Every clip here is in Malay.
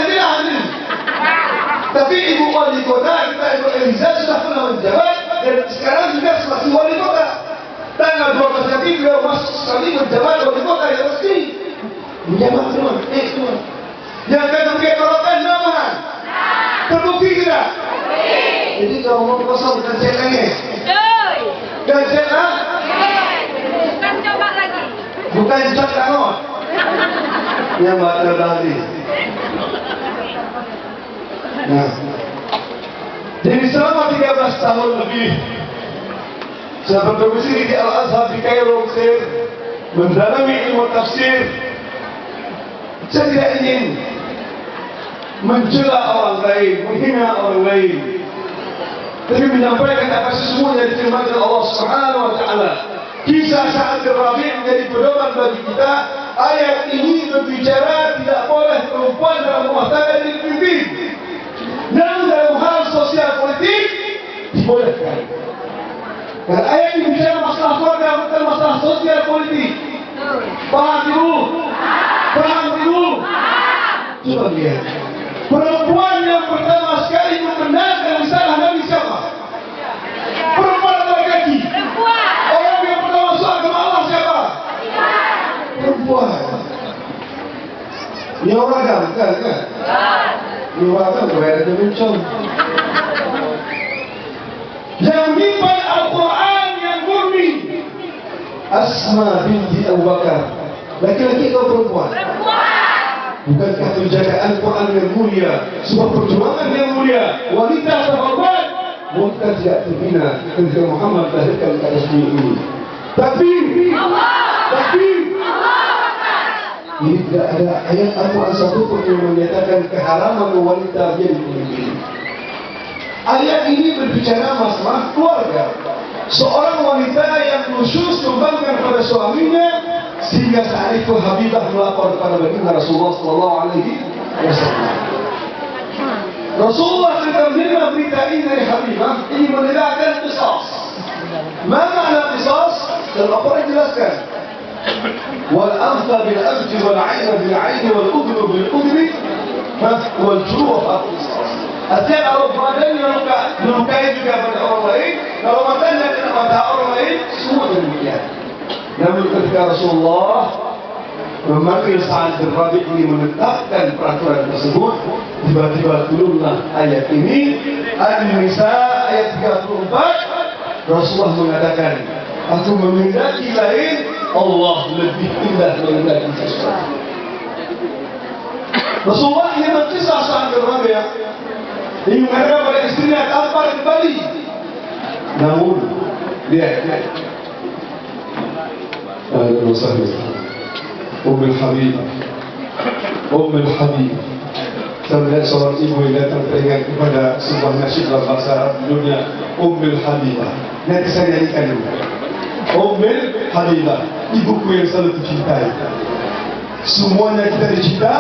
tidak adil. Tapi ibu wali kota, kita ibu Eliza sudah pernah menjabat dan sekarang juga sebagai wali kota. Tanggal 12 Juni beliau masuk sekali menjabat wali kota yang resmi. Menjabat semua, semua. Yang kedua korokan nama. Terbukti tidak? Jadi kalau mau kosong bukan cek lagi. Dan cek lah? Bukan coba lagi. Bukan cek lah. Yang mata tadi. Nah, jadi selama 13 tahun lebih saya berdomisili di Al-Azhar di Kairo, Mesir, mendalami ilmu tafsir. Saya tidak ingin mencela orang lain, menghina orang lain, tapi menyampaikan apa sesungguhnya difirmankan Allah Subhanahu wa taala. Kisah Sa'ad bin Rabi' menjadi pedoman bagi kita. Ayat ini berbicara tidak boleh perempuan dalam rumah tangga dipimpin. Namun dalam hal sosial politik dibolehkan. Dan ayat ini bicara masalah keluarga, bukan masalah sosial politik. Paham dulu? Paham dulu? Coba lihat. Perempuan yang pertama sekali membenarkan risalah Nabi siapa? Perempuan atau laki-laki? Perempuan. Orang yang pertama masuk agama Allah siapa? Perempuan. Ini orang kan? Ini orang kan berada mencong. Yang menyimpan Al-Quran yang murni Asma binti Abu Bakar. Laki-laki atau perempuan? Bukankah penjagaan Quran yang mulia, sebuah perjuangan yang mulia, wanita terhormat, bukan tidak terbina ketika Muhammad lahirkan ke atas bumi ini. Tapi ini tidak ada ayat Al-Quran satu pun yang menyatakan keharaman wanita menjadi pemimpin. Ayat ini berbicara masalah keluarga. Seorang wanita yang khusus membanggakan pada suaminya, sehingga saat itu Habibah melapor kepada baginda Rasulullah Sallallahu Alaihi Wasallam. Rasulullah ketika menerima berita ini dari Habibah, ini menegakkan qisas. Mana qisas? Dan Al-Quran jelaskan. Wal anfa bil anfi wal aina bil aini wal udhnu bil udhni wal juruh qisas. Artinya kalau badannya melukai juga pada orang lain, kalau matanya kena mata orang lain, semua demikian. Namun ketika Rasulullah memanggil Sa'ad bin Rabi' ini menetapkan peraturan tersebut, tiba-tiba turunlah ayat ini, An-Nisa ayat 34. Rasulullah mengatakan, aku menghendaki lain, Allah lebih indah menghendaki sesuatu. Rasulullah ingin berkisah Sa'ad bin Rabi', ingin mengatakan pada istrinya tampar kembali. Namun lihat أهلا وسهلا أم الحبيبة saya melihat seorang ibu yang datang teringat kepada sebuah nasyid dalam bahasa Arab judulnya Ummul Habibah. Nanti saya nyanyikan dulu. Ummul Habibah, ibuku yang selalu dicintai. Semuanya kita dicinta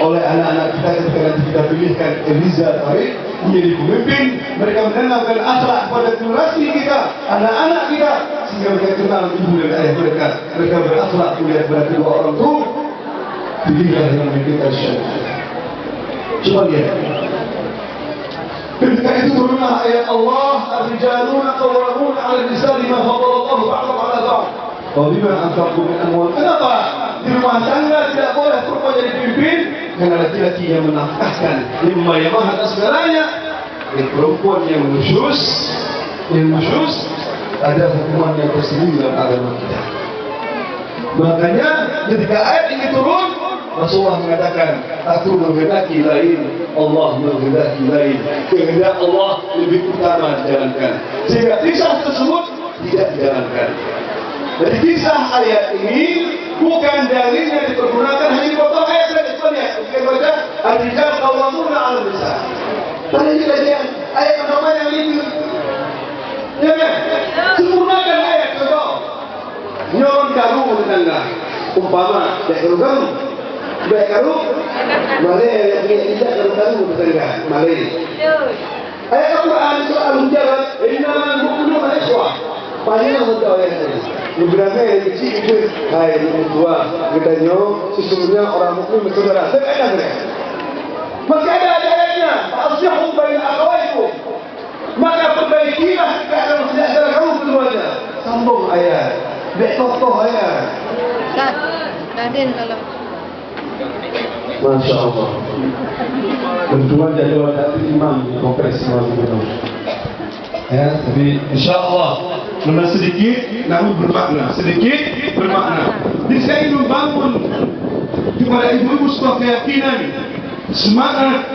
oleh anak-anak kita ketika nanti kita pilihkan Eliza Tariq menjadi pemimpin. Mereka menanamkan akhlak pada generasi kita, anak-anak kita, sehingga mereka kenal ibu dan ayah mereka. Mereka berakhlak mulia kepada kedua orang tua. Pilihlah yang memikirkan syariat. Coba lihat. Ketika itu turunlah ayat Allah, Ar-rijaluna qawwamuna 'ala an-nisa'i bima faddala Allahu ba'dahum 'ala ba'd. Wa bima anfaqu min amwalihim. Kenapa di rumah tangga tidak boleh perempuan jadi pemimpin? Karena laki-laki yang menafkahkan, yang membayar atas segalanya. Dan perempuan yang khusus ada hukuman yang tersendiri dalam agama kita. Makanya ketika ayat ini turun, Rasulullah mengatakan, aku menghendaki lain, Allah menghendaki lain. Kehendak Allah lebih utama dijalankan. Sehingga kisah tersebut tidak dijalankan. Jadi kisah ayat ini bukan dalilnya dipergunakan hanya dipotong ayat saja. Coba lihat, kita baca Ar-rijal qawwamuna 'ala an-nisa. Tadi kita ayat pertama yang ini. Ya kan? Sempurnakan ayat contoh. Nyon karu tetangga. Umpama dia karu. Dia karu. Mari yang tidak karu tetangga. Mari. Ayat Al-Quran surah Al-Hujurat, innamal mu'minuna ikhwah. Panjang untuk ayat ini. Sebenarnya yang kecil itu, hai yang tua, katanya sesungguhnya orang mukmin bersaudara. Terkadang mereka. Masih ada ayatnya. Aslihu baina akhawaikum. Maka perbaikilah keadaan saudara kamu keduanya. Sambung ayat. Baik contoh ayat. Dadin kalau. Masya Allah. Tentuan jadi wakil imam di kongres semua itu. Ya, tapi insya Allah nama sedikit namun bermakna, sedikit bermakna. Jadi saya ingin membangun kepada ibu-ibu sebuah keyakinan, semangat